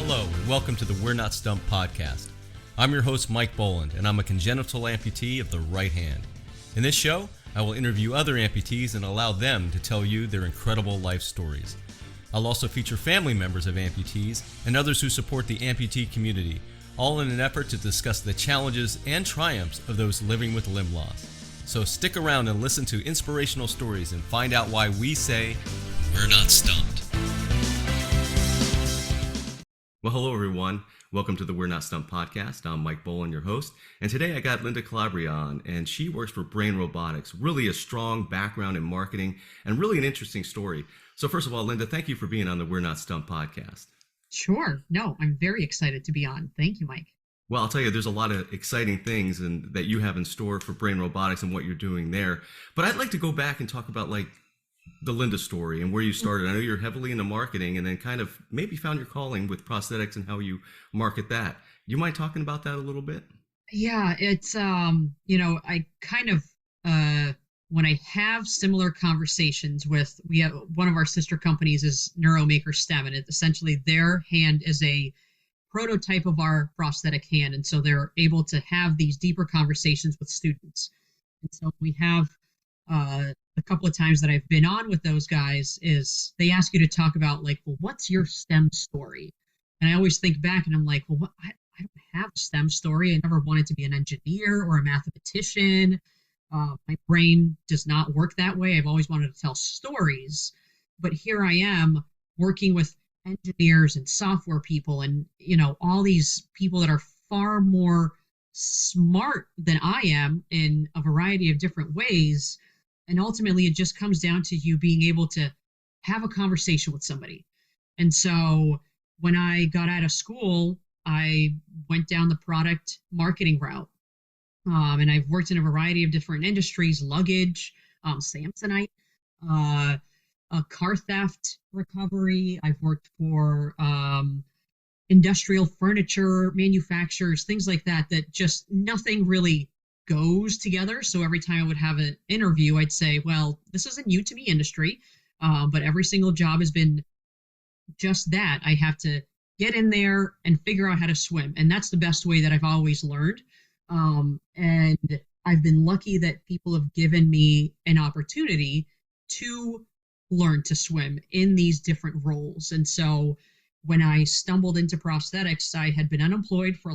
Hello, and welcome to the We're Not Stumped Podcast. I'm your host, Mike Boland, and I'm a congenital amputee of the right hand. In this show, I will interview other amputees and allow them to tell you their incredible life stories. I'll also feature family members of amputees and others who support the amputee community, all in an effort to discuss the challenges and triumphs of those living with limb loss. So stick around and listen to inspirational stories and find out why we say, we're not stumped. Well, hello everyone. Welcome to the We're Not Stumped Podcast. I'm Mike Boland, your host, and today I got Linda Calabria on, and she works for BrainRobotics. Really a strong background in marketing and really an interesting story. So first of all, Linda, thank you for being on the We're Not Stumped Podcast. Sure. No, I'm very excited to be on. Thank you, Mike. Well, I'll tell you, there's a lot of exciting things that you have in store for BrainRobotics and what you're doing there. But I'd like to go back and talk about the Linda story and where you started. I know you're heavily into marketing and then kind of maybe found your calling with prosthetics and how you market that. You mind talking about that a little bit? Yeah, it's, I kind of, when I have similar conversations with, we have one of our sister companies is Neuromaker STEM, and essentially their hand is a prototype of our prosthetic hand. And so they're able to have these deeper conversations with students. And so we have, a couple of times that I've been on with those guys is they ask you to talk about what's your STEM story? And I always think back and I'm like, well, I don't have a STEM story. I never wanted to be an engineer or a mathematician. My brain does not work that way. I've always wanted to tell stories, but here I am working with engineers and software people and, all these people that are far more smart than I am in a variety of different ways. And ultimately, it just comes down to you being able to have a conversation with somebody. And so when I got out of school, I went down the product marketing route. And I've worked in a variety of different industries, luggage, Samsonite, car theft recovery. I've worked for industrial furniture manufacturers, things like that just nothing really goes together. So every time I would have an interview, I'd say, well, this is a new to me industry, but every single job has been just that. I have to get in there and figure out how to swim. And that's the best way that I've always learned. And I've been lucky that people have given me an opportunity to learn to swim in these different roles. And so when I stumbled into prosthetics, I had been unemployed for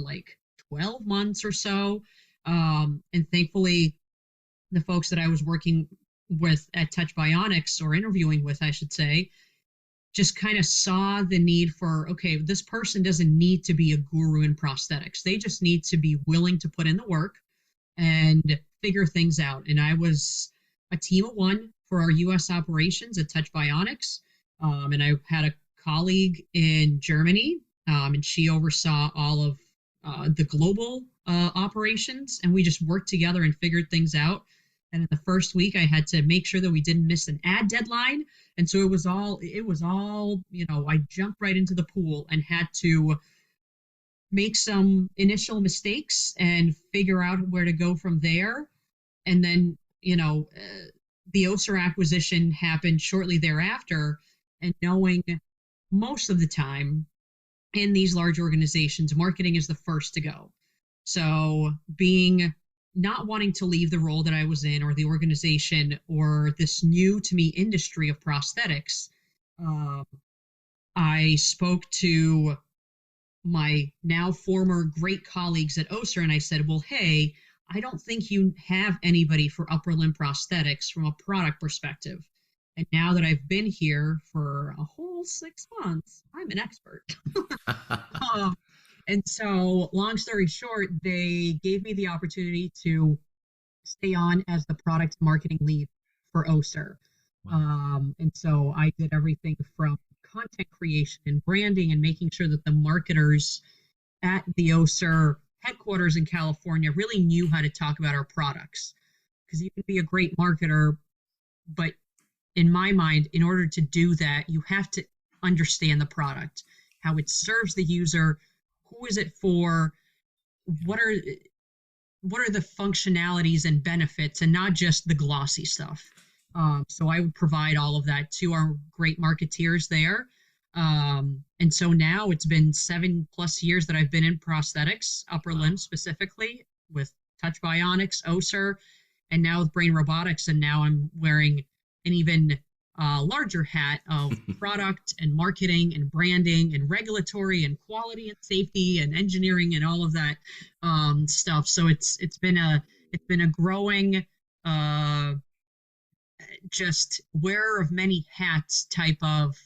12 months or so. And thankfully, the folks that I was working with at Touch Bionics, or interviewing with, I should say, just kind of saw the need for, okay, this person doesn't need to be a guru in prosthetics. They just need to be willing to put in the work and figure things out. And I was a team of one for our U.S. operations at Touch Bionics. And I had a colleague in Germany, and she oversaw all of the global operations, and we just worked together and figured things out. And in the first week, I had to make sure that we didn't miss an ad deadline. And so it was all, I jumped right into the pool and had to make some initial mistakes and figure out where to go from there. And then, the OSER acquisition happened shortly thereafter, and knowing most of the time in these large organizations, marketing is the first to go. So not wanting to leave the role that I was in or the organization or this new to me industry of prosthetics, I spoke to my now former great colleagues at OSER and I said, well, hey, I don't think you have anybody for upper limb prosthetics from a product perspective. And now that I've been here for a whole 6 months, I'm an expert. And so, long story short, they gave me the opportunity to stay on as the product marketing lead for OSER. Wow. And so I did everything from content creation and branding and making sure that the marketers at the OSER headquarters in California really knew how to talk about our products. Because you can be a great marketer, but in my mind, in order to do that, you have to understand the product, how it serves the user, who is it for, what are the functionalities and benefits, and not just the glossy stuff. So I would provide all of that to our great marketeers there. And so now it's been 7+ years that I've been in prosthetics, upper limb specifically, with Touch Bionics, OSER, and now with BrainRobotics. And now I'm wearing an even larger hat of product and marketing and branding and regulatory and quality and safety and engineering and all of that stuff. So it's been a growing just wearer of many hats type of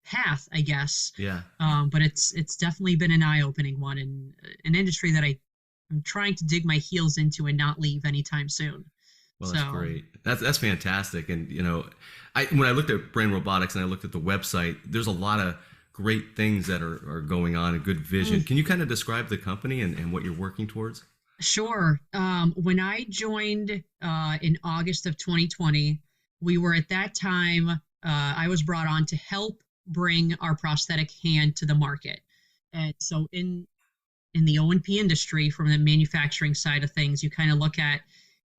path, I guess. Yeah. But it's definitely been an eye-opening one, and an industry that I'm trying to dig my heels into and not leave anytime soon. Well, that's great. That's fantastic. And when I looked at BrainRobotics and I looked at the website, there's a lot of great things that are going on, a good vision. Can you kind of describe the company and what you're working towards? Sure. When I joined in August of 2020, we were at that time, I was brought on to help bring our prosthetic hand to the market. And so in the O&P industry, from the manufacturing side of things, you kind of look at,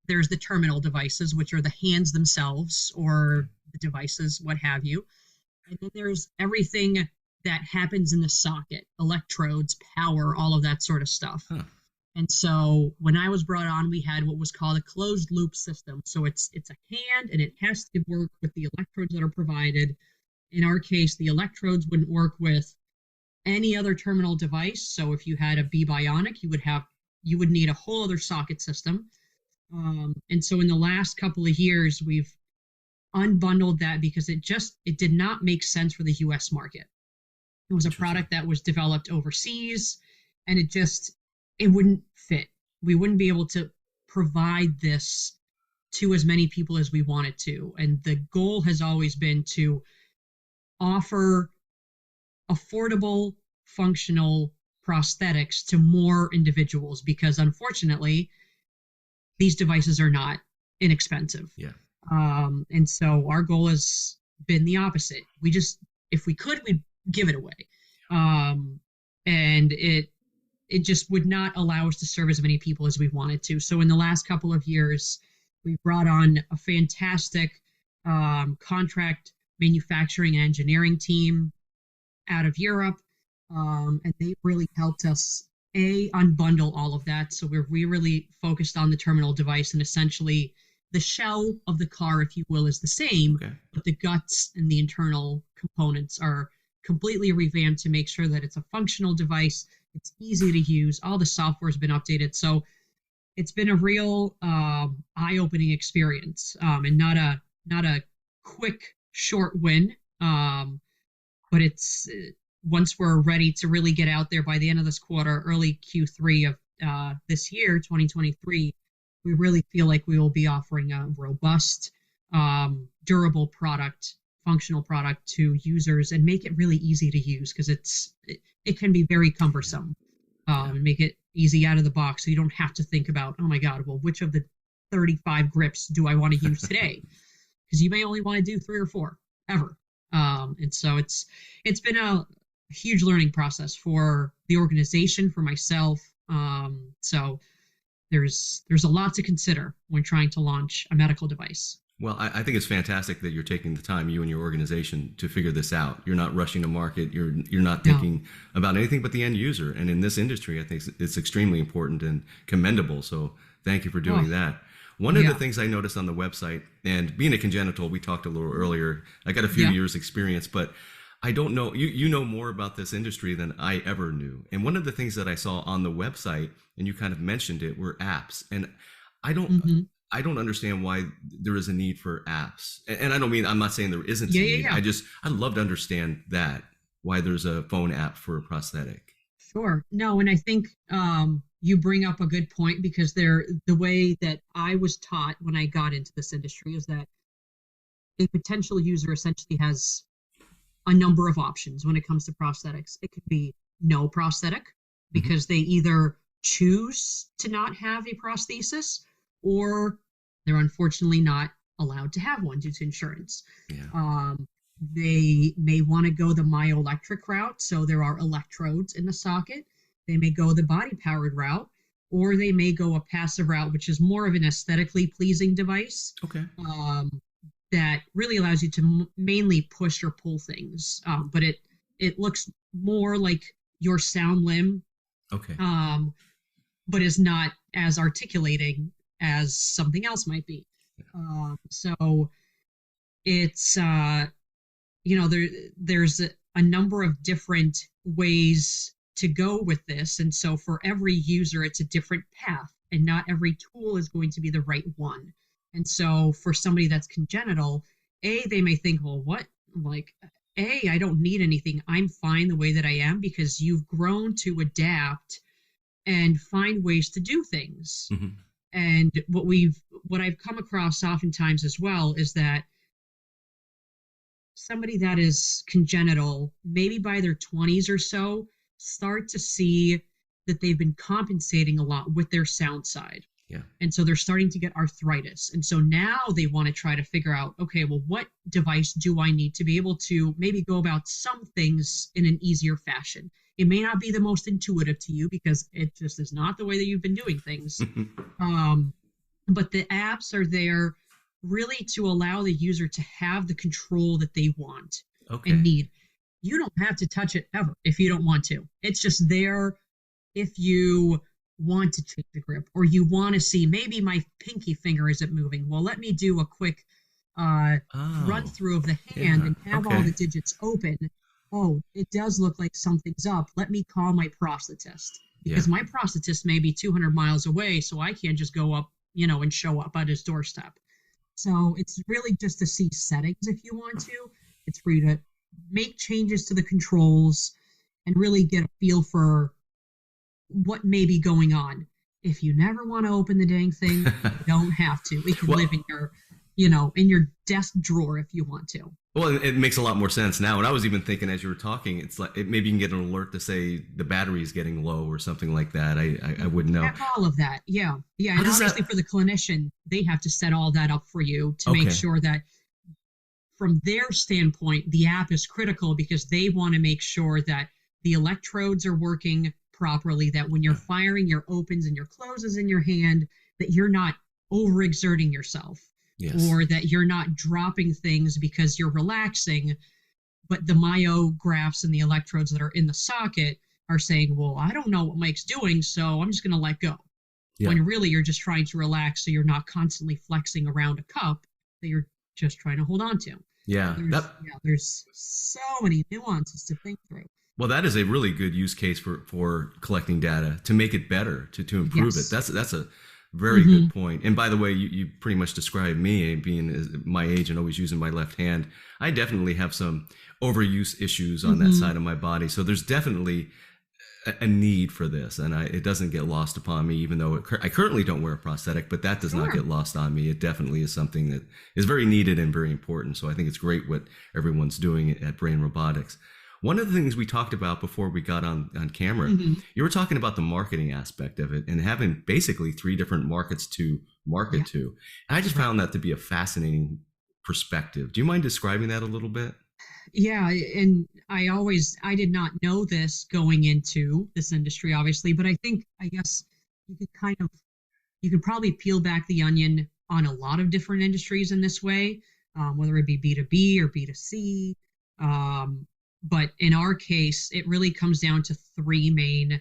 there's the terminal devices, which are the hands themselves or the devices, what have you. And then there's everything that happens in the socket, electrodes, power, all of that sort of stuff. Huh. And so when I was brought on, we had what was called a closed loop system. So it's a hand, and it has to work with the electrodes that are provided. In our case, the electrodes wouldn't work with any other terminal device. So if you had a B Bionic, you would need a whole other socket system. And so in the last couple of years, we've unbundled that because it did not make sense for the US market. It was a product that was developed overseas, and it wouldn't fit. We wouldn't be able to provide this to as many people as we wanted to. And the goal has always been to offer affordable, functional prosthetics to more individuals, because unfortunately, these devices are not inexpensive. Yeah. And so our goal has been the opposite. If we could, we'd give it away. And it just would not allow us to serve as many people as we wanted to. So in the last couple of years, we brought on a fantastic contract manufacturing and engineering team out of Europe. And they really helped us unbundle all of that. So we really focused on the terminal device, and essentially the shell of the car, if you will, is the same, but the guts and the internal components are completely revamped to make sure that it's a functional device. It's easy to use. All the software has been updated. So it's been a real eye-opening experience, and not a quick, short win. But it's once we're ready to really get out there by the end of this quarter, early Q3 of this year, 2023, we really feel like we will be offering a robust, durable product, functional product to users, and make it really easy to use, because it can be very cumbersome. And make it easy out of the box, so you don't have to think about, oh my God, well, which of the 35 grips do I want to use today? Because you may only want to do 3 or 4 ever. And so it's been a huge learning process for the organization, for myself. So there's a lot to consider when trying to launch a medical device. Well, I think it's fantastic that you're taking the time, you and your organization, to figure this out. You're not rushing to market. You're not thinking about anything but the end user. And in this industry, I think it's extremely important and commendable. So thank you for doing that. One of the things I noticed on the website, and being a congenital, we talked a little earlier, I got a few years experience, but I don't know, you know more about this industry than I ever knew. And one of the things that I saw on the website, and you kind of mentioned it, were apps. And I don't understand why there is a need for apps. And I'm not saying there isn't a need. I'd love to understand that, why there's a phone app for a prosthetic. Sure. No, and I think you bring up a good point, because the way that I was taught when I got into this industry is that a potential user essentially has a number of options when it comes to prosthetics. It could be no prosthetic, because they either choose to not have a prosthesis, or they're unfortunately not allowed to have one due to insurance. They may want to go the myoelectric route, so there are electrodes in the socket. They may go the body-powered route, or they may go a passive route, which is more of an aesthetically pleasing device. that really allows you to mainly push or pull things. But it looks more like your sound limb, Okay. but is not as articulating as something else might be. So it's there's a number of different ways to go with this, and so for every user it's a different path, and not every tool is going to be the right one. And so for somebody that's congenital, they may think, well, what, like, I don't need anything, I'm fine the way that I am, because you've grown to adapt and find ways to do things. Mm-hmm. And what I've come across oftentimes as well is that somebody that is congenital, maybe by their 20s or so, start to see that they've been compensating a lot with their sound side. Yeah. And so they're starting to get arthritis. And so now they want to try to figure out, okay, well, what device do I need to be able to maybe go about some things in an easier fashion? It may not be the most intuitive to you because it just is not the way that you've been doing things. But the apps are there really to allow the user to have the control that they want and need. You don't have to touch it ever if you don't want to. It's just there if you want to change the grip, or you want to see, maybe my pinky finger isn't moving. Well, let me do a quick run through of the hand and have all the digits open. Oh, it does look like something's up. Let me call my prosthetist, because my prosthetist may be 200 miles away, so I can't just go up, and show up at his doorstep. So it's really just to see settings if you want to. It's for you to make changes to the controls and really get a feel for what may be going on. If you never want to open the dang thing, you don't have to. It can live in your, in your desk drawer if you want to. Well, it makes a lot more sense now. And I was even thinking as you were talking, it's like maybe you can get an alert to say the battery is getting low or something like that. I wouldn't know. All of that. Yeah. Yeah. And obviously for the clinician, they have to set all that up for you to make sure that from their standpoint, the app is critical, because they want to make sure that the electrodes are working properly, that when you're firing your opens and your closes in your hand, that you're not overexerting yourself. Yes. Or that you're not dropping things because you're relaxing, but the myographs and the electrodes that are in the socket are saying, well, I don't know what Mike's doing, so I'm just going to let go. Yeah. When really you're just trying to relax, so you're not constantly flexing around a cup that you're just trying to hold on to. Yeah. There's so many nuances to think through. Well, that is a really good use case for collecting data to make it better, to improve it. That's a very good point. And by the way, you pretty much described me being my age and always using my left hand. I definitely have some overuse issues on that side of my body. So there's definitely a need for this. And it doesn't get lost upon me, even though I currently don't wear a prosthetic, but that does not get lost on me. It definitely is something that is very needed and very important. So I think it's great what everyone's doing at BrainRobotics. One of the things we talked about before we got on camera, you were talking about the marketing aspect of it and having basically 3 different markets to market to. And I just found that to be a fascinating perspective. Do you mind describing that a little bit? Yeah, and I did not know this going into this industry, obviously, but I guess you could probably peel back the onion on a lot of different industries in this way, whether it be B2B or B2C. But in our case, it really comes down to 3 main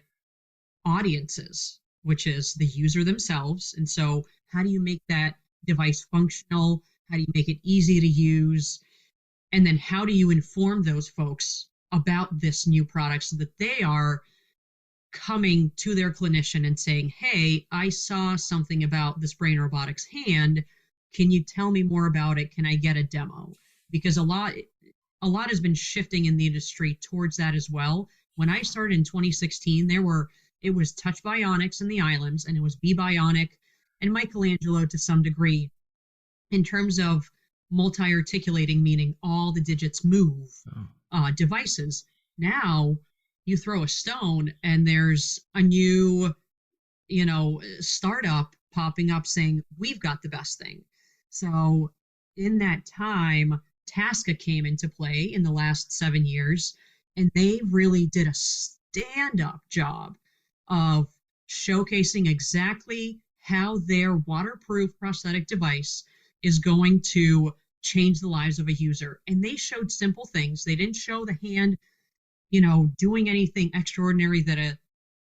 audiences, which is the user themselves. And so how do you make that device functional? How do you make it easy to use? And then how do you inform those folks about this new product so that they are coming to their clinician and saying, hey, I saw something about this BrainRobotics hand. Can you tell me more about it? Can I get a demo? Because a lot has been shifting in the industry towards that as well. When I started in 2016, it was Touch Bionics in the islands, and it was Be Bionic and Michelangelo to some degree in terms of multi-articulating, meaning all the digits move devices. Now you throw a stone and there's a new, startup popping up saying, we've got the best thing. So in that time, Tasca came into play in the last 7 years, and they really did a stand-up job of showcasing exactly how their waterproof prosthetic device is going to change the lives of a user. And they showed simple things. They didn't show the hand, doing anything extraordinary that a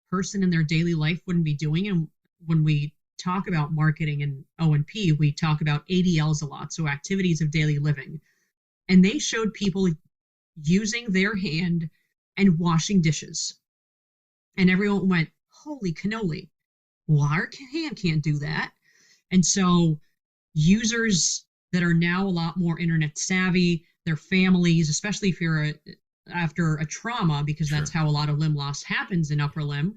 person in their daily life wouldn't be doing. And when we talk about marketing and O&P, we talk about ADLs a lot, so activities of daily living. And they showed people using their hand and washing dishes. And everyone went, holy cannoli, well, our hand can't do that. And so users that are now a lot more internet savvy, their families, especially if you're after a trauma, because that's how a lot of limb loss happens in upper limb,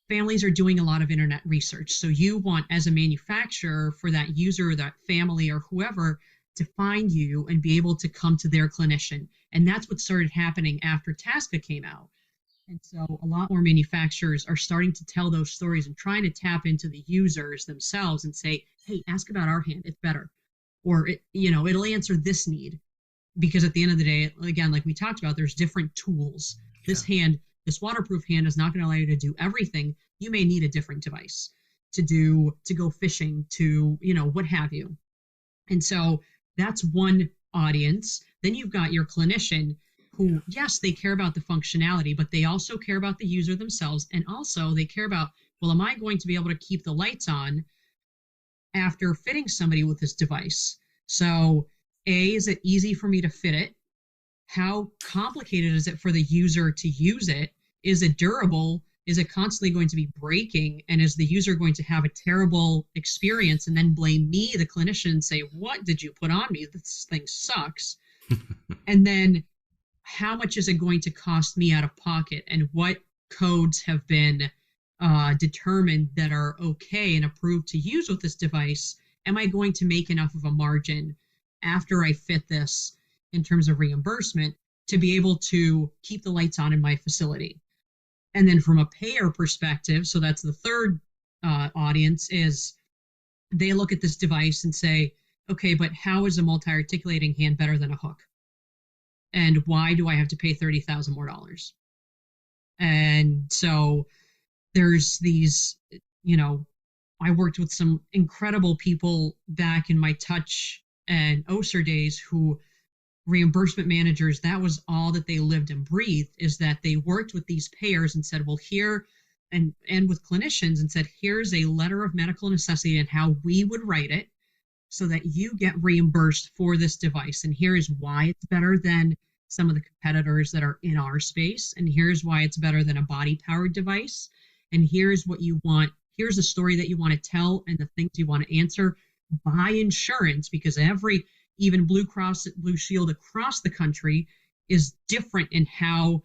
families are doing a lot of internet research. So you want, as a manufacturer, for that user or that family or whoever to find you and be able to come to their clinician. And that's what started happening after TASCA came out. And so a lot more manufacturers are starting to tell those stories and trying to tap into the users themselves and say, hey, ask about our hand, it's better. Or, it'll answer this need. Because at the end of the day, again, like we talked about, there's different tools. This waterproof hand is not going to allow you to do everything. You may need a different device to go fishing, to, what have you. And so that's one audience. Then you've got your clinician who, yes, they care about the functionality, but they also care about the user themselves. And also they care about, well, am I going to be able to keep the lights on after fitting somebody with this device? So is it easy for me to fit it? How complicated is it for the user to use it? Is it durable? Is it constantly going to be breaking? And is the user going to have a terrible experience and then blame me, the clinician, and say, what did you put on me? This thing sucks. And then how much is it going to cost me out of pocket? And what codes have been determined that are okay and approved to use with this device? Am I going to make enough of a margin after I fit this in terms of reimbursement to be able to keep the lights on in my facility? And then from a payer perspective, so that's the third audience, is they look at this device and say, okay, but how is a multi-articulating hand better than a hook? And why do I have to pay $30,000 more? And so there's these, I worked with some incredible people back in my touch and OSER days who reimbursement managers, that was all that they lived and breathed, is that they worked with these payers and said, well, here, and with clinicians and said, here's a letter of medical necessity and how we would write it so that you get reimbursed for this device. And here is why it's better than some of the competitors that are in our space. And here's why it's better than a body-powered device. And here's what you want. Here's the story that you want to tell and the things you want to answer. Buy insurance, because even Blue Cross, Blue Shield across the country is different in how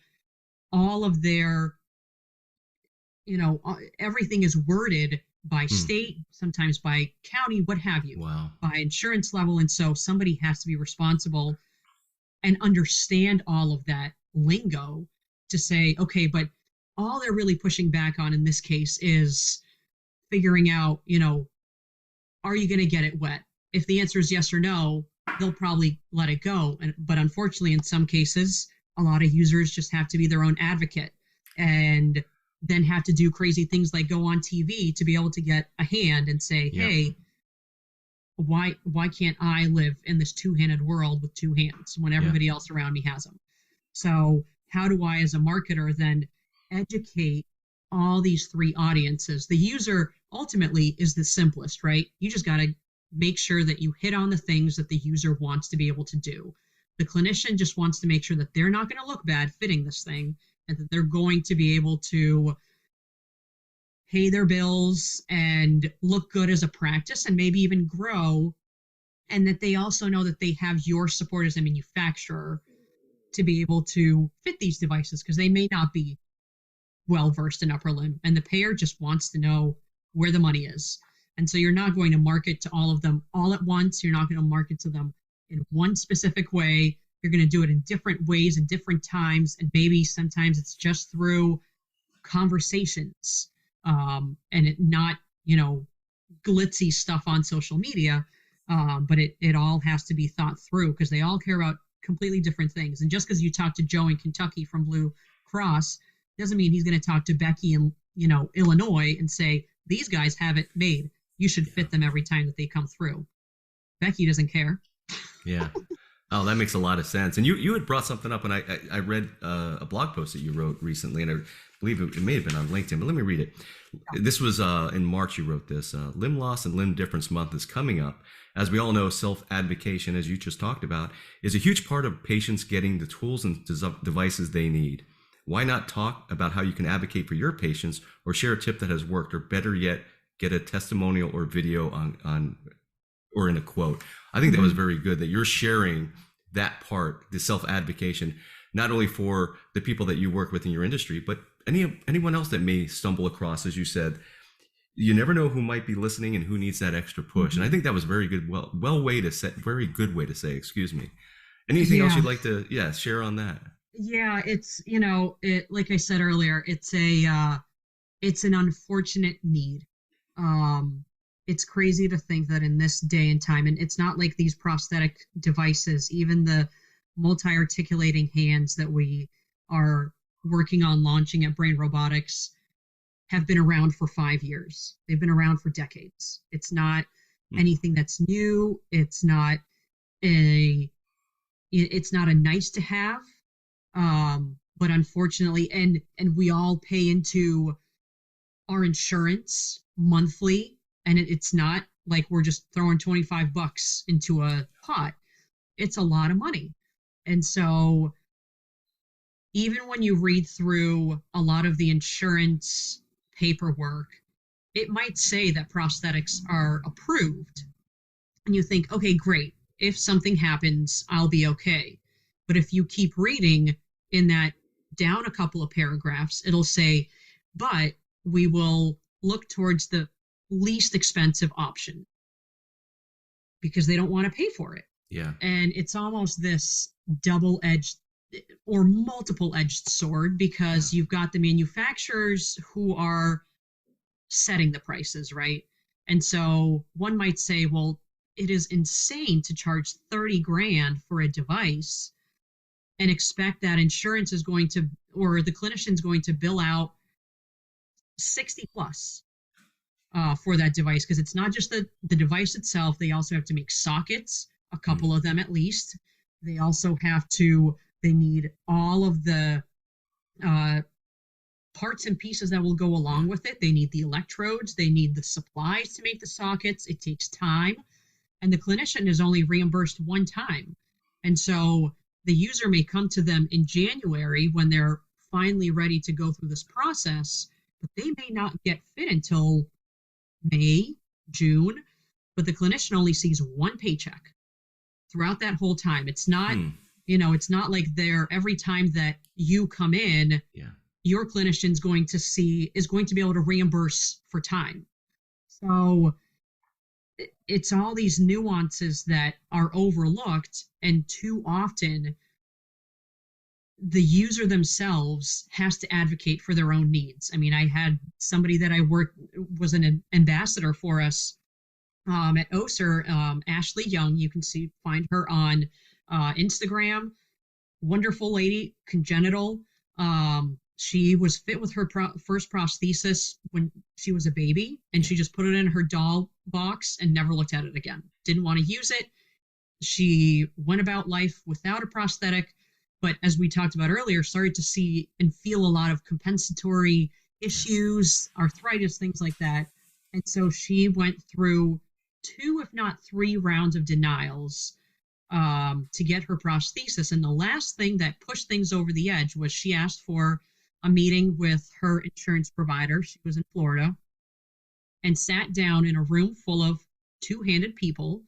all of their, everything is worded by state, sometimes by county, what have you, by insurance level. And so somebody has to be responsible and understand all of that lingo to say, okay, but all they're really pushing back on in this case is figuring out, are you going to get it wet? If the answer is yes or no, they'll probably let it go. But unfortunately, in some cases, a lot of users just have to be their own advocate and then have to do crazy things like go on TV to be able to get a hand and say, hey, why can't I live in this two-handed world with two hands when everybody else around me has them? So how do I, as a marketer, then educate all these three audiences? The user ultimately is the simplest, right? You just got to make sure that you hit on the things that the user wants to be able to do. The clinician just wants to make sure that they're not going to look bad fitting this thing and that they're going to be able to pay their bills and look good as a practice and maybe even grow, and that they also know that they have your support as a manufacturer to be able to fit these devices, because they may not be well versed in upper limb, and the payer just wants to know where the money is. And so you're not going to market to all of them all at once. You're not going to market to them in one specific way. You're going to do it in different ways and different times, and maybe sometimes it's just through conversations, and it not glitzy stuff on social media, but it all has to be thought through, because they all care about completely different things. And just because you talk to Joe in Kentucky from Blue Cross doesn't mean he's going to talk to Becky in Illinois and say, these guys have it made, you should fit them every time that they come through. Becky doesn't care. Yeah. Oh, that makes a lot of sense. And you had brought something up, and I read a blog post that you wrote recently, and I believe it may have been on LinkedIn, but let me read it. This was in March you wrote this. Limb loss and limb difference month is coming up. As we all know, self-advocation, as you just talked about, is a huge part of patients getting the tools and devices they need. Why not talk about how you can advocate for your patients, or share a tip that has worked, or better yet, get a testimonial or video on or in a quote. I think that was very good that you're sharing that part, the self-advocation, not only for the people that you work with in your industry, but anyone else that may stumble across, as you said. You never know who might be listening and who needs that extra push. And I think that was very good, very good way to say, excuse me. Anything else you'd like to share on that? Yeah, it's, like I said earlier, it's an unfortunate need. It's crazy to think that in this day and time, and it's not like these prosthetic devices, even the multi-articulating hands that we are working on launching at BrainRobotics have been around for 5 years. They've been around for decades. It's not anything that's new. It's not a nice to have. But unfortunately, and we all pay into our insurance monthly, and it's not like we're just throwing $25 into a pot. It's a lot of money. And so even when you read through a lot of the insurance paperwork, it might say that prosthetics are approved. And you think, okay, great. If something happens, I'll be okay. But if you keep reading in that down a couple of paragraphs, it'll say, but we will look towards the least expensive option because they don't want to pay for it. Yeah. And it's almost this double-edged or multiple-edged sword, because you've got the manufacturers who are setting the prices, right? And so one might say, well, it is insane to charge 30 grand for a device and expect that insurance is going to, or the clinician's going to bill out 60 plus for that device, because it's not just the device itself. They also have to make sockets, a couple of them at least. They also they need all of the parts and pieces that will go along with it. They need the electrodes. They need the supplies to make the sockets. It takes time. And the clinician is only reimbursed one time. And so the user may come to them in January when they're finally ready to go through this process, but they may not get fit until May, June, but the clinician only sees one paycheck throughout that whole time. It's not, it's not like every time that you come in, your clinician's is going to be able to reimburse for time. So it's all these nuances that are overlooked, and too often the user themselves has to advocate for their own needs. I mean, I had somebody that was an ambassador for us at OSER, Ashley Young. You can find her on Instagram. Wonderful lady, congenital. She was fit with her first prosthesis when she was a baby, and she just put it in her doll box and never looked at it again. Didn't want to use it. She went about life without a prosthetic, but as we talked about earlier, started to see and feel a lot of compensatory issues, arthritis, things like that. And so she went through 2, if not 3 rounds of denials to get her prosthesis. And the last thing that pushed things over the edge was she asked for a meeting with her insurance provider. She was in Florida, and sat down in a room full of two-handed people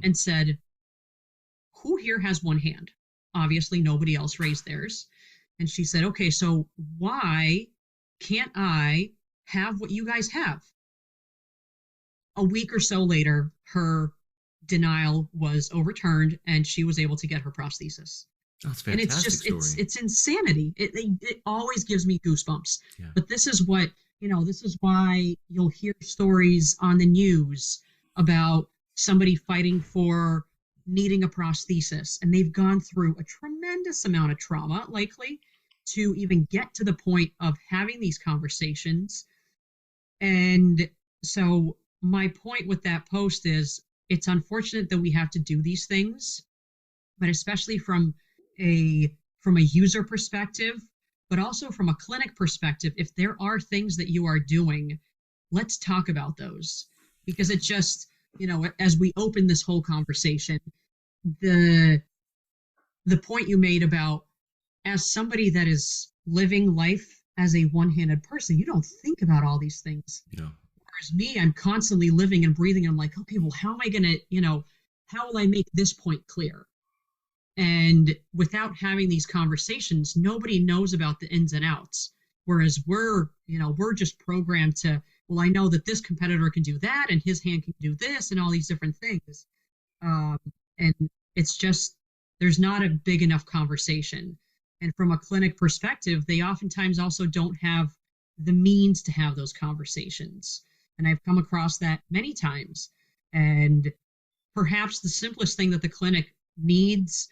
and said, who here has one hand? Obviously, nobody else raised theirs. And she said, okay, so why can't I have what you guys have? A week or so later, her denial was overturned and she was able to get her prosthesis. That's fantastic. And it's just, story. it's insanity. It always gives me goosebumps. Yeah. But this is why you'll hear stories on the news about somebody fighting for needing a prosthesis, and they've gone through a tremendous amount of trauma, likely, to even get to the point of having these conversations. And so my point with that post is, it's unfortunate that we have to do these things, but especially from a user perspective, but also from a clinic perspective, if there are things that you are doing, let's talk about those. Because it just, as we open this whole conversation, the point you made about, as somebody that is living life as a one-handed person, you don't think about all these things. No. Whereas me, I'm constantly living and breathing. I'm like, okay, well, how am I going to, how will I make this point clear? And without having these conversations, nobody knows about the ins and outs. Whereas we're just programmed to, well, I know that this competitor can do that and his hand can do this and all these different things. And it's just, there's not a big enough conversation. And from a clinic perspective, they oftentimes also don't have the means to have those conversations. And I've come across that many times. And perhaps the simplest thing that the clinic needs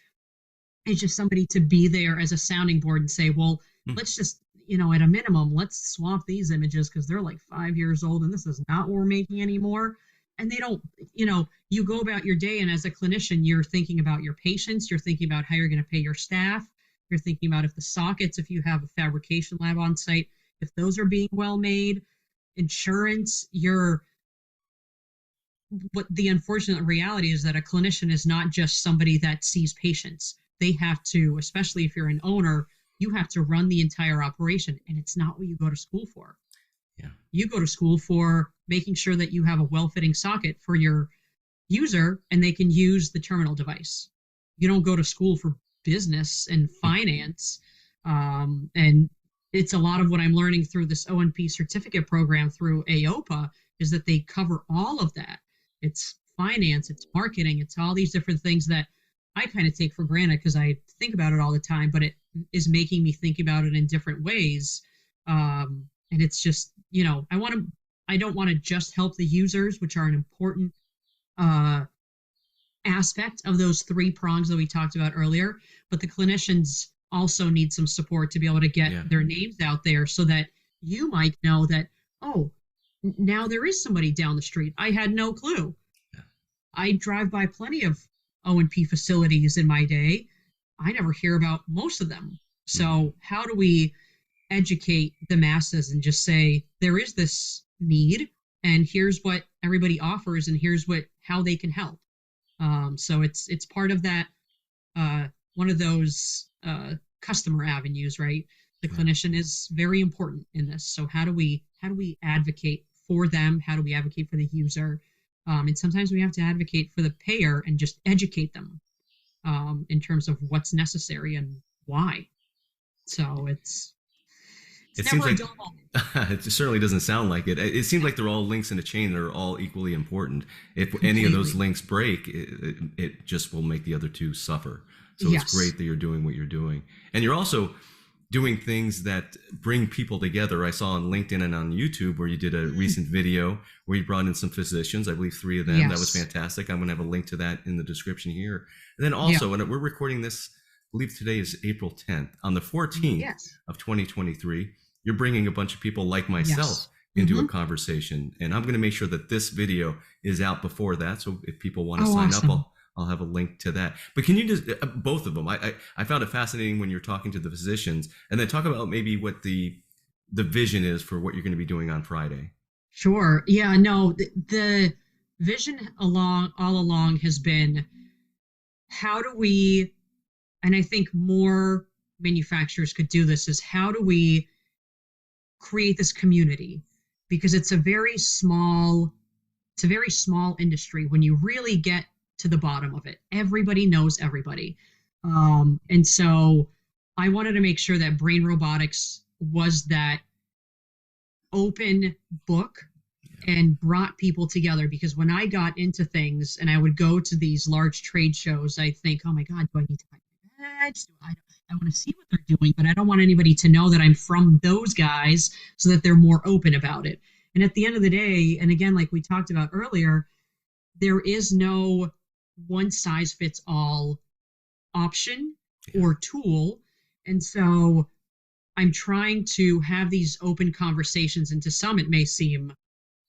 is just somebody to be there as a sounding board and say, well, let's just, at a minimum, let's swap these images because they're like 5 years old and this is not what we're making anymore. And they don't, you go about your day, and as a clinician, you're thinking about your patients, you're thinking about how you're going to pay your staff, you're thinking about if the sockets, if you have a fabrication lab on site, if those are being well made, insurance, but the unfortunate reality is that a clinician is not just somebody that sees patients. They have to, especially if you're an owner, you have to run the entire operation, and it's not what you go to school for. Yeah. You go to school for making sure that you have a well-fitting socket for your user and they can use the terminal device. You don't go to school for business and finance. And it's a lot of what I'm learning through this O&P certificate program through AOPA is that they cover all of that. It's finance, it's marketing, it's all these different things that I kind of take for granted because I think about it all the time, but it is making me think about it in different ways. And it's just, I don't want to just help the users, which are an important aspect of those 3 prongs that we talked about earlier, but the clinicians also need some support to be able to get their names out there so that you might know that, oh, now there is somebody down the street. I had no clue. Yeah. I drive by plenty of O&P facilities in my day. I never hear about most of them. So how do we educate the masses and just say, there is this need and here's what everybody offers and here's how they can help. So it's part of that, one of those customer avenues, right? The clinician is very important in this. So how do we advocate for them? How do we advocate for the user? And sometimes we have to advocate for the payer and just educate them in terms of what's necessary and why. So it seems like it certainly doesn't sound like it. It seems like they're all links in a chain that are all equally important. If any of those links break, it just will make the other two suffer. So It's great that you're doing what you're doing. And you're also doing things that bring people together. I saw on LinkedIn and on YouTube where you did a recent video where you brought in some physicians, I believe 3 of them. That was fantastic. I'm going to have a link to that in the description here. And then also, and we're recording this, I believe today is April 10th. On the 14th of 2023, you're bringing a bunch of people like myself into a conversation. And I'm going to make sure that this video is out before that. So if people want to sign up, I'll have a link to that. But can you just, both of them, I found it fascinating when you're talking to the physicians and then talk about maybe what the vision is for what you're going to be doing on Friday. Sure. Yeah, no, the vision all along has been, how do we, and I think more manufacturers could do this, is how do we create this community? Because it's a very small industry when you really get to the bottom of it. Everybody knows everybody. And so I wanted to make sure that BrainRobotics was that open book and brought people together, because when I got into things and I would go to these large trade shows, I think, oh my God, do I need to buy my badge? I want to see what they're doing, but I don't want anybody to know that I'm from those guys so that they're more open about it. And at the end of the day, and again, like we talked about earlier, there is no one size fits all option or tool. And so I'm trying to have these open conversations, and to some it may seem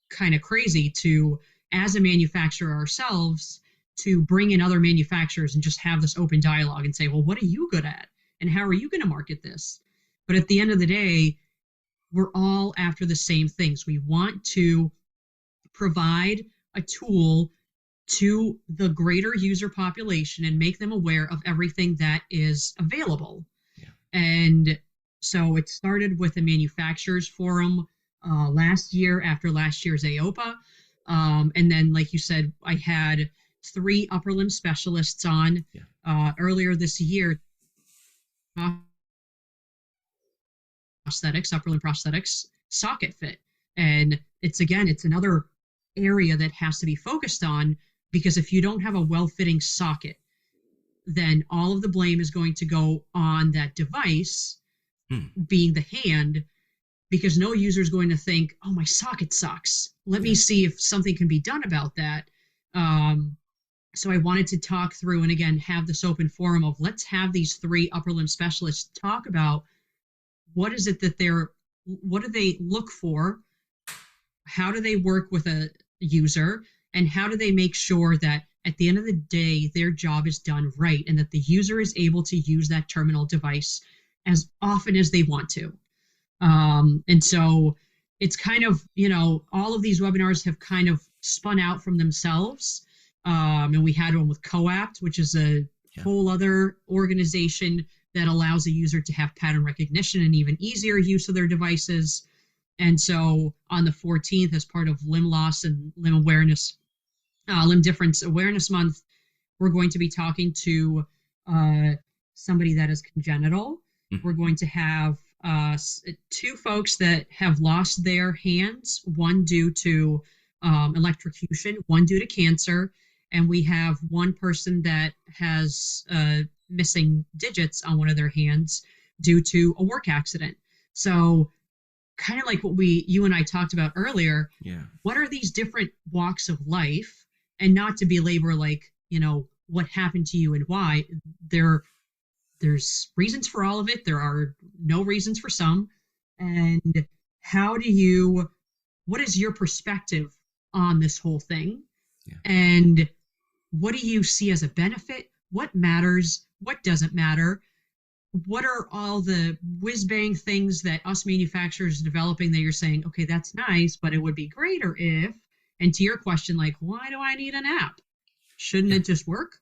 kind of crazy to as a manufacturer ourselves to bring in other manufacturers and just have this open dialogue and say, well, what are you good at? And how are you going to market this? But at the end of the day, we're all after the same things. We want to provide a tool to the greater user population and make them aware of everything that is available. Yeah. And so it started with a manufacturers forum last year after last year's AOPA. And then, like you said, I had 3 upper limb specialists on earlier this year. Prosthetics, upper limb prosthetics, socket fit. And it's another area that has to be focused on, because if you don't have a well-fitting socket, then all of the blame is going to go on that device, being the hand, because no user is going to think, oh, my socket sucks. Let me see if something can be done about that. So I wanted to talk through and, again, have this open forum of let's have these 3 upper limb specialists talk about what is it that what do they look for? How do they work with a user? And how do they make sure that at the end of the day, their job is done right and that the user is able to use that terminal device as often as they want to? And so it's kind of, all of these webinars have kind of spun out from themselves. And we had one with COAPT, which is a whole other organization that allows a user to have pattern recognition and even easier use of their devices. And so on the 14th, as part of limb loss and limb awareness, limb difference awareness month, we're going to be talking to somebody that is congenital. We're going to have 2 folks that have lost their hands, one due to electrocution, one due to cancer, and we have one person that has missing digits on one of their hands due to a work accident. So kind of like what you and I talked about earlier, what are these different walks of life? And not to belabor what happened to you and why. There's reasons for all of it. There are no reasons for some. And what is your perspective on this whole thing? Yeah. And what do you see as a benefit? What matters? What doesn't matter? What are all the whiz-bang things that us manufacturers are developing that you're saying, okay, that's nice, but it would be greater if, and to your question, like, why do I need an app? Shouldn't it just work?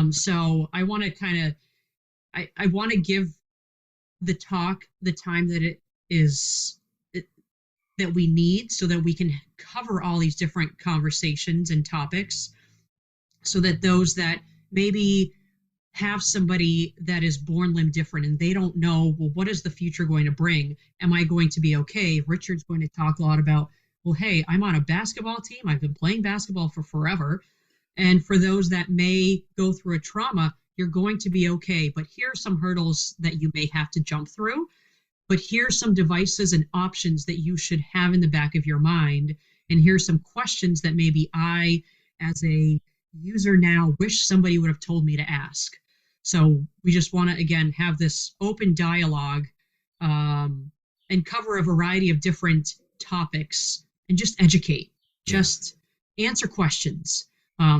So I want to I want to give the talk the time that that we need so that we can cover all these different conversations and topics, so that those that maybe have somebody that is born limb different and they don't know, well, what is the future going to bring? Am I going to be okay? Richard's going to talk a lot about, well, hey, I'm on a basketball team. I've been playing basketball for forever. And for those that may go through a trauma, you're going to be okay. But here are some hurdles that you may have to jump through. But here's some devices and options that you should have in the back of your mind. And here's some questions that maybe I, as a user now, wish somebody would have told me to ask. So we just want to, again, have this open dialogue and cover a variety of different topics and just educate, just answer questions.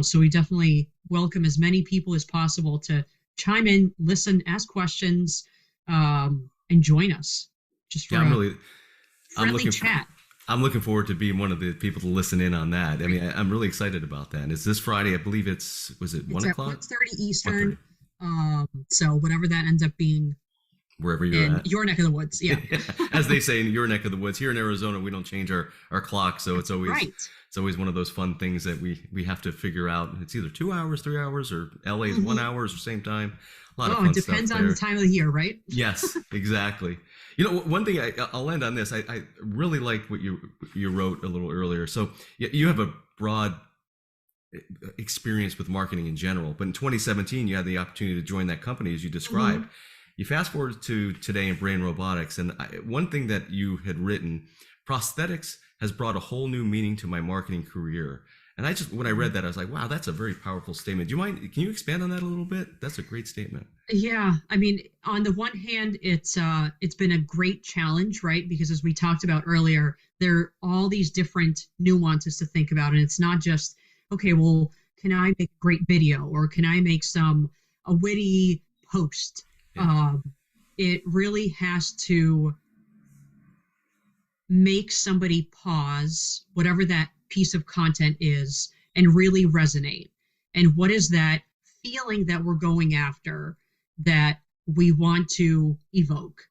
So we definitely welcome as many people as possible to chime in, listen, ask questions, and join us. Just for friendly chat. I'm looking forward to being one of the people to listen in on that. I mean, I'm really excited about that. And it's this Friday. I believe was it 1 o'clock? It's at 1:30 Eastern. 1:30. So whatever that ends up being. Wherever you're at. Your neck of the woods, yeah. As they say, in your neck of the woods. Here in Arizona, we don't change our clock. So it's always It's always one of those fun things that we have to figure out. It's either 2 hours, 3 hours, or LA is 1 hour or same time. A lot of fun it depends stuff on there. the time of the year, right? Yes, exactly. One thing I'll end on this. I really liked what you wrote a little earlier. So you have a broad experience with marketing in general, but in 2017 you had the opportunity to join that company as you described. You fast forward to today in BrainRobotics, and one thing that you had written, prosthetics has brought a whole new meaning to my marketing career. And when I read that, I was like, wow, that's a very powerful statement. Do you mind? Can you expand on that a little bit? That's a great statement. Yeah. I mean, on the one hand, it's been a great challenge, right? Because as we talked about earlier, there are all these different nuances to think about. And it's not just, okay, well, can I make a great video, or can I make a witty post? Yeah. It really has to make somebody pause whatever that piece of content is and really resonate. And what is that feeling that we're going after that we want to evoke?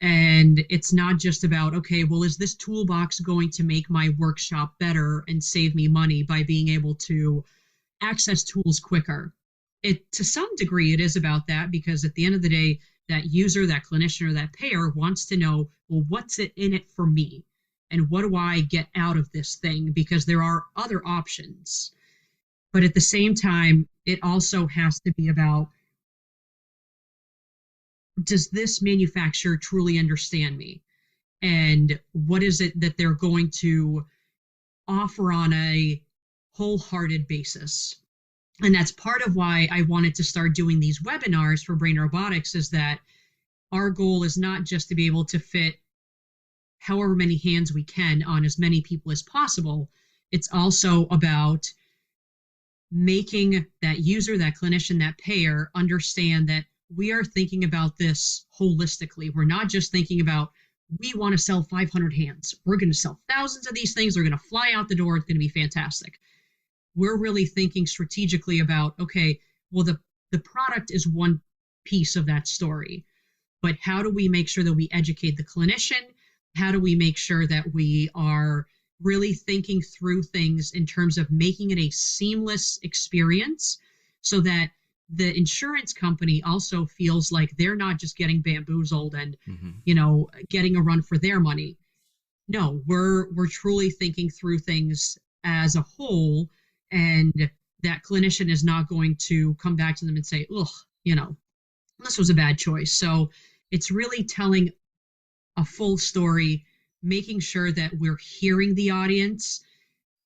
And it's not just about, okay, well, is this toolbox going to make my workshop better and save me money by being able to access tools quicker? To some degree, it is about that, because at the end of the day, that user, that clinician, or that payer wants to know, well, what's it in it for me? And what do I get out of this thing? Because there are other options. But at the same time, it also has to be about, does this manufacturer truly understand me? And what is it that they're going to offer on a wholehearted basis? And that's part of why I wanted to start doing these webinars for BrainRobotics, is that our goal is not just to be able to fit however many hands we can on as many people as possible. It's also about making that user, that clinician, that payer understand that we are thinking about this holistically. We're not just thinking about, we want to sell 500 hands. We're going to sell thousands of these things. They're going to fly out the door. It's going to be fantastic. We're really thinking strategically about, okay, well, the product is one piece of that story, but how do we make sure that we educate the clinician? How do we make sure that we are really thinking through things in terms of making it a seamless experience, so that the insurance company also feels like they're not just getting bamboozled and, getting a run for their money. No, we're truly thinking through things as a whole, and that clinician is not going to come back to them and say, ugh, this was a bad choice. So it's really telling a full story, making sure that we're hearing the audience.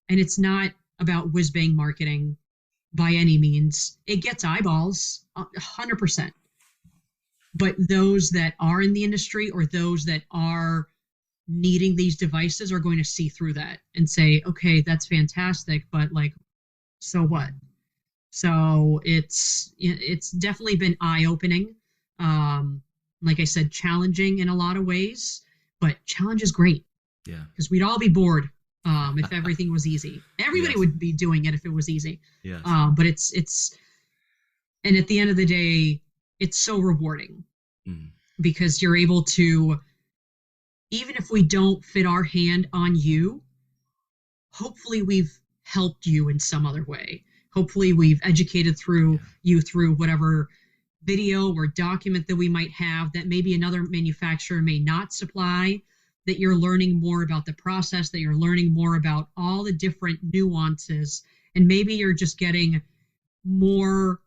And it's not about whiz-bang marketing by any means. It gets eyeballs, 100%. But those that are in the industry, or those that are needing these devices, are going to see through that and say, okay, that's fantastic, but so what? So it's definitely been eye-opening. Like I said, challenging in a lot of ways, but challenge is great. Yeah. Because we'd all be bored if everything was easy. Everybody Yes. would be doing it if it was easy. Yes. But it's and at the end of the day, it's so rewarding because you're able to, even if we don't fit our hand on you, hopefully we've helped you in some other way. Hopefully we've educated you through whatever video or document that we might have that maybe another manufacturer may not supply, that you're learning more about the process, that you're learning more about all the different nuances, and maybe you're just getting more,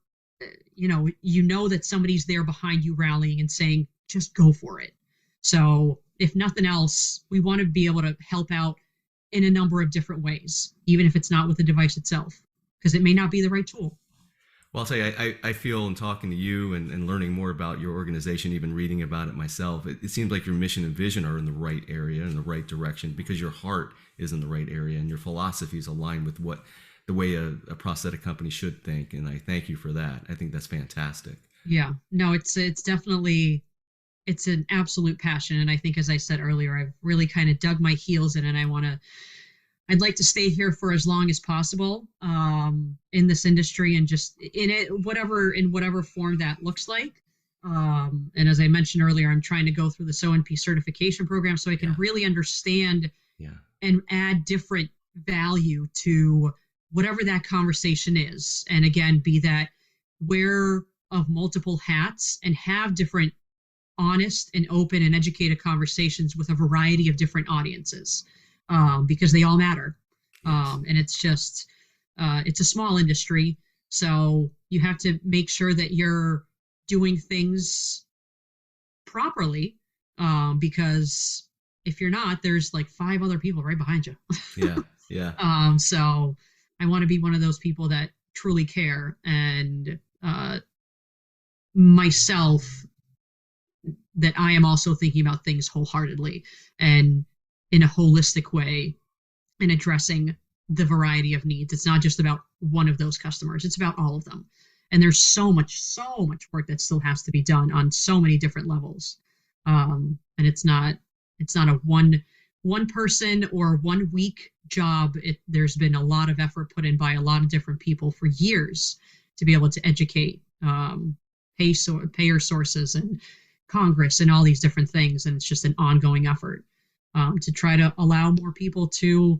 that somebody's there behind you rallying and saying, just go for it. So if nothing else, we want to be able to help out in a number of different ways, even if it's not with the device itself, because it may not be the right tool. Well, I'll tell you, I feel in talking to you and learning more about your organization, even reading about it myself, it seems like your mission and vision are in the right area, in the right direction, because your heart is in the right area and your philosophy is aligned with the way a prosthetic company should think. And I thank you for that. I think that's fantastic. Yeah, no, it's definitely, it's an absolute passion. And I think, as I said earlier, I've really kind of dug my heels in, and I'd like to stay here for as long as possible in this industry, and just in whatever form that looks like. And as I mentioned earlier, I'm trying to go through the ONP certification program so I can really understand and add different value to whatever that conversation is. And again, be that wear of multiple hats and have different honest and open and educated conversations with a variety of different audiences. Because they all matter. Yes. And it's just, it's a small industry. So you have to make sure that you're doing things properly. Because if you're not, there's 5 other people right behind you. Yeah. So I want to be one of those people that truly care, and myself, that I am also thinking about things wholeheartedly. And in a holistic way and addressing the variety of needs. It's not just about one of those customers, it's about all of them. And there's so much work that still has to be done on so many different levels. And it's not a one person or 1 week job. There's been a lot of effort put in by a lot of different people for years to be able to educate payer sources and Congress and all these different things. And it's just an ongoing effort to try to allow more people to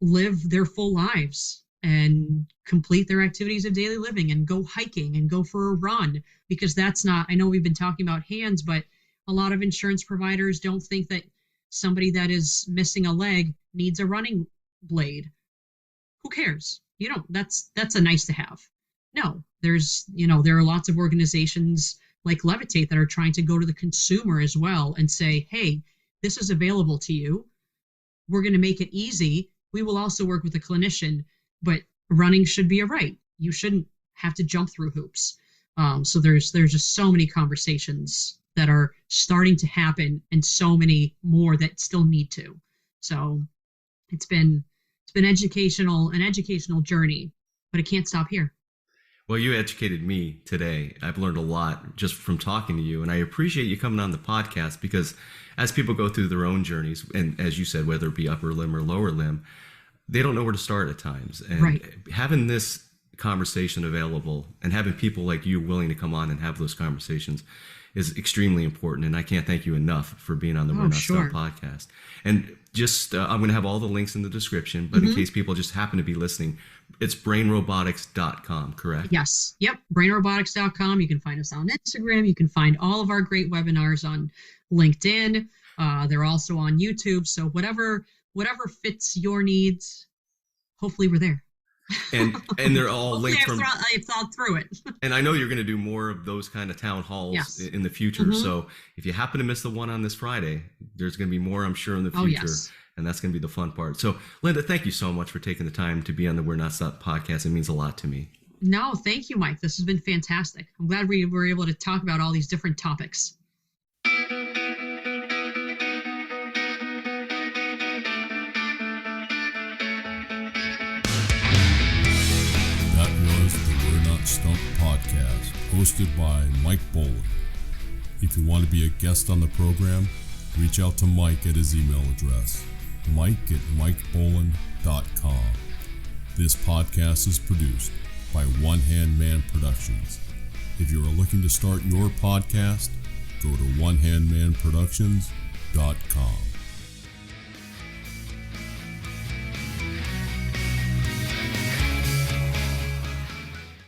live their full lives and complete their activities of daily living and go hiking and go for a run, because that's not, I know we've been talking about hands, but a lot of insurance providers don't think that somebody that is missing a leg needs a running blade. Who cares? That's a nice to have. No, there are lots of organizations like Levitate that are trying to go to the consumer as well and say, hey, this is available to you. We're going to make it easy. We will also work with a clinician, but running should be a right. You shouldn't have to jump through hoops. So there's just so many conversations that are starting to happen and so many more that still need to. So it's been an educational journey, but it can't stop here. Well, you educated me today. I've learned a lot just from talking to you, and I appreciate you coming on the podcast, because as people go through their own journeys, and as you said, whether it be upper limb or lower limb, they don't know where to start at times. And right. Having this conversation available and having people like you willing to come on and have those conversations is extremely important. And I can't thank you enough for being on the We're Not Stumped podcast. And just, I'm going to have all the links in the description, but in case people just happen to be listening, it's brainrobotics.com, correct? Yes. Yep. Brainrobotics.com. You can find us on Instagram. You can find all of our great webinars on LinkedIn. They're also on YouTube. So whatever fits your needs, hopefully we're there. And they're all linked from. I've thought through it. And I know you're going to do more of those kind of town halls in the future. So if you happen to miss the one on this Friday, there's going to be more, I'm sure, in the future. Yes. And that's going to be the fun part. So, Linda, thank you so much for taking the time to be on the We're Not Stumped podcast. It means a lot to me. No, thank you, Mike. This has been fantastic. I'm glad we were able to talk about all these different topics. Stumped Podcast, hosted by Mike Boland. If you want to be a guest on the program, reach out to Mike at his email address, mike@mikeboland.com. This podcast is produced by One Hand Man Productions. If you are looking to start your podcast, go to onehandmanproductions.com.